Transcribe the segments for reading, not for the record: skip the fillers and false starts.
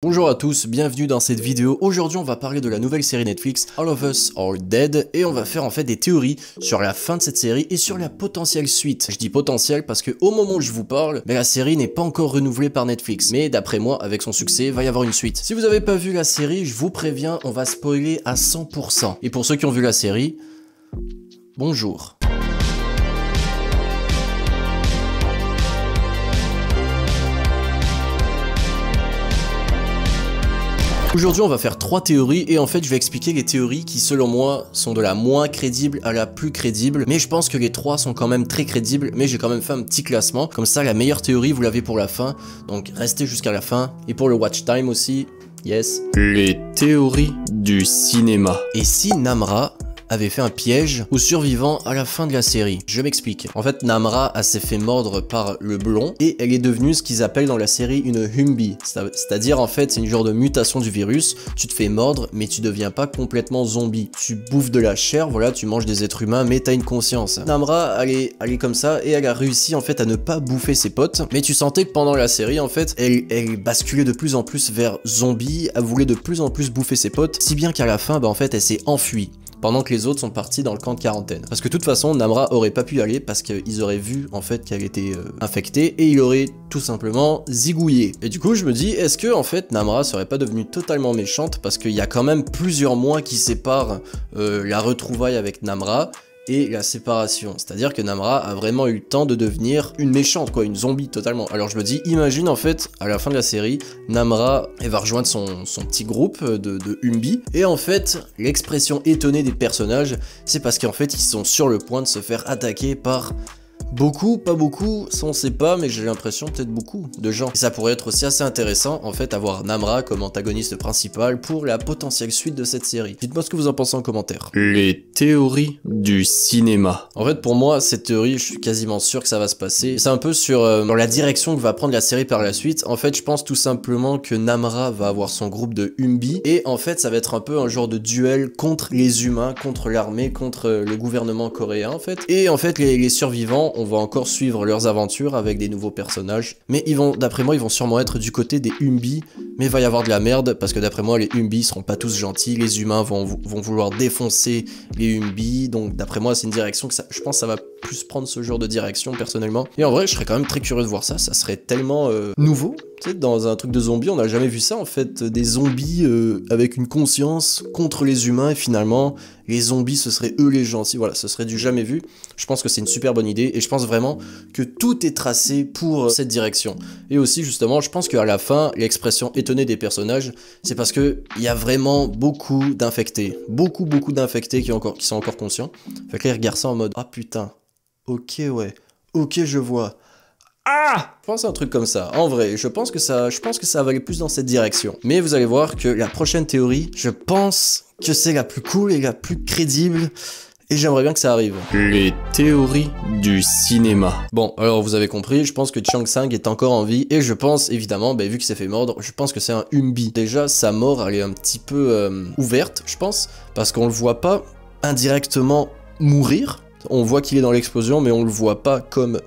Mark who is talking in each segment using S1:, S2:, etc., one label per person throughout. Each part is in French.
S1: Bonjour à tous, bienvenue dans cette vidéo. Aujourd'hui on va parler de la nouvelle série Netflix All of Us Are Dead et on va faire en fait des théories sur la fin de cette série et sur la potentielle suite. Je dis potentielle parce que au moment où je vous parle, la série n'est pas encore renouvelée par Netflix, mais d'après moi avec son succès, il va y avoir une suite. Si vous n'avez pas vu la série, je vous préviens, on va spoiler à 100%. Et pour ceux qui ont vu la série, bonjour. Aujourd'hui on va faire 3 théories et en fait je vais expliquer les théories qui selon moi sont de la moins crédible à la plus crédible, mais je pense que les 3 sont quand même très crédibles, mais j'ai quand même fait un petit classement, comme ça la meilleure théorie vous l'avez pour la fin, donc restez jusqu'à la fin, et pour le watch time aussi, yes.
S2: Les théories du cinéma.
S1: Et si Namra avait fait un piège aux survivants à la fin de la série? Je m'explique. En fait, Namra s'est fait mordre par le blond et elle est devenue ce qu'ils appellent dans la série une Humbi. C'est-à-dire, en fait, c'est une genre de mutation du virus. Tu te fais mordre, mais tu deviens pas complètement zombie. Tu bouffes de la chair, voilà, tu manges des êtres humains, mais t'as une conscience. Namra, elle est comme ça et elle a réussi, en fait, à ne pas bouffer ses potes. Mais tu sentais que pendant la série, en fait, elle basculait de plus en plus vers zombie, elle voulait de plus en plus bouffer ses potes, si bien qu'à la fin, en fait, elle s'est enfuie pendant que les autres sont partis dans le camp de quarantaine. Parce que de toute façon, Namra aurait pas pu y aller parce qu'ils auraient vu en fait qu'elle était infectée et il aurait tout simplement zigouillé. Et du coup, je me dis, est-ce que en fait Namra serait pas devenue totalement méchante parce qu'il y a quand même plusieurs mois qui séparent la retrouvaille avec Namra et la séparation. C'est-à-dire que Namra a vraiment eu le temps de devenir une méchante, quoi, une zombie totalement. Alors je me dis, imagine en fait, à la fin de la série, Namra, elle va rejoindre son petit groupe de Humbi, et en fait, l'expression étonnée des personnages, c'est parce qu'en fait, ils sont sur le point de se faire attaquer par beaucoup, pas beaucoup, ça on sait pas, mais j'ai l'impression peut-être beaucoup de gens. Et ça pourrait être aussi assez intéressant, en fait, avoir Namra comme antagoniste principal pour la potentielle suite de cette série. Dites-moi ce que vous en pensez en commentaire.
S2: Les théories du cinéma.
S1: En fait, pour moi, cette théorie, je suis quasiment sûr que ça va se passer. C'est un peu sur dans la direction que va prendre la série par la suite. En fait, je pense tout simplement que Namra va avoir son groupe de Humbi, et en fait, ça va être un peu un genre de duel contre les humains, contre l'armée, contre le gouvernement coréen, en fait. Et en fait, les survivants, on va encore suivre leurs aventures avec des nouveaux personnages, mais ils vont, d'après moi, ils vont sûrement être du côté des Humbi, mais il va y avoir de la merde, parce que d'après moi, les Humbi seront pas tous gentils, les humains vont vouloir défoncer les Humbi, donc d'après moi, c'est une direction que je pense que ça va plus prendre ce genre de direction, personnellement. Et en vrai, je serais quand même très curieux de voir ça serait tellement nouveau. Tu sais, dans un truc de zombie, on n'a jamais vu ça en fait, des zombies avec une conscience contre les humains et finalement les zombies ce seraient eux les gentils, voilà, ce serait du jamais vu. Je pense que c'est une super bonne idée et je pense vraiment que tout est tracé pour cette direction. Et aussi justement, je pense qu'à la fin, l'expression étonnée des personnages, c'est parce que il y a vraiment beaucoup d'infectés, beaucoup d'infectés qui sont encore conscients. Fait que là, ils regardent ça en mode ah putain, ok ouais, ok je vois. Ah! Je pense à un truc comme ça. En vrai, je pense que ça va aller plus dans cette direction. Mais vous allez voir que la prochaine théorie, je pense que c'est la plus cool et la plus crédible. Et j'aimerais bien que ça arrive.
S2: Les théories du cinéma.
S1: Bon, alors vous avez compris, je pense que Chang Sang est encore en vie. Et je pense, évidemment, vu qu'il s'est fait mordre, je pense que c'est un Humbi. Déjà, sa mort, elle est un petit peu ouverte, je pense. Parce qu'on le voit pas indirectement mourir. On voit qu'il est dans l'explosion, mais on le voit pas comme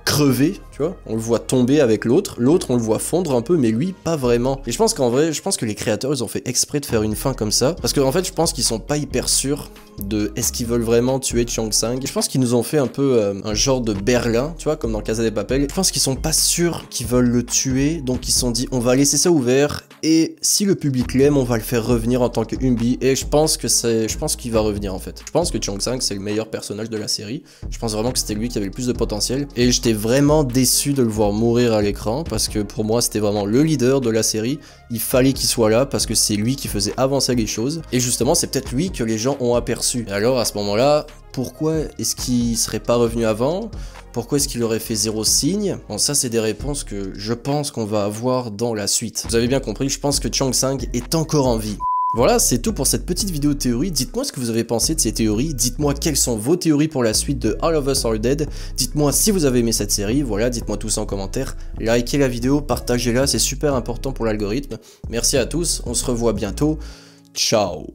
S1: crever, tu vois, on le voit tomber avec l'autre, on le voit fondre un peu, mais lui, pas vraiment. Et je pense qu'en vrai, je pense que les créateurs, ils ont fait exprès de faire une fin comme ça, parce qu'en fait, je pense qu'ils sont pas hyper sûrs de est-ce qu'ils veulent vraiment tuer Chang Sang. Je pense qu'ils nous ont fait un peu un genre de Berlin, tu vois, comme dans Casa de Papel. Je pense qu'ils sont pas sûrs qu'ils veulent le tuer, donc ils se sont dit, on va laisser ça ouvert, et si le public l'aime, on va le faire revenir en tant que Humbi, et je pense qu'il va revenir, en fait. Je pense que Chang Sang, c'est le meilleur personnage de la série. Je pense vraiment que c'était lui qui avait le plus de potentiel, et j'étais vraiment déçu de le voir mourir à l'écran, parce que pour moi, c'était vraiment le leader de la série. Il fallait qu'il soit là, parce que c'est lui qui faisait avancer les choses, et justement, c'est peut-être lui que les gens ont aperçu. Et alors, à ce moment-là, pourquoi est-ce qu'il serait pas revenu avant? Pourquoi est-ce qu'il aurait fait 0 signe? Bon, ça, c'est des réponses que je pense qu'on va avoir dans la suite. Vous avez bien compris, je pense que Chang Sang est encore en vie. Voilà, c'est tout pour cette petite vidéo théorie. Dites-moi ce que vous avez pensé de ces théories. Dites-moi quelles sont vos théories pour la suite de All of Us Are Dead. Dites-moi si vous avez aimé cette série. Voilà, dites-moi tout ça en commentaire. Likez la vidéo, partagez-la, c'est super important pour l'algorithme. Merci à tous, on se revoit bientôt. Ciao.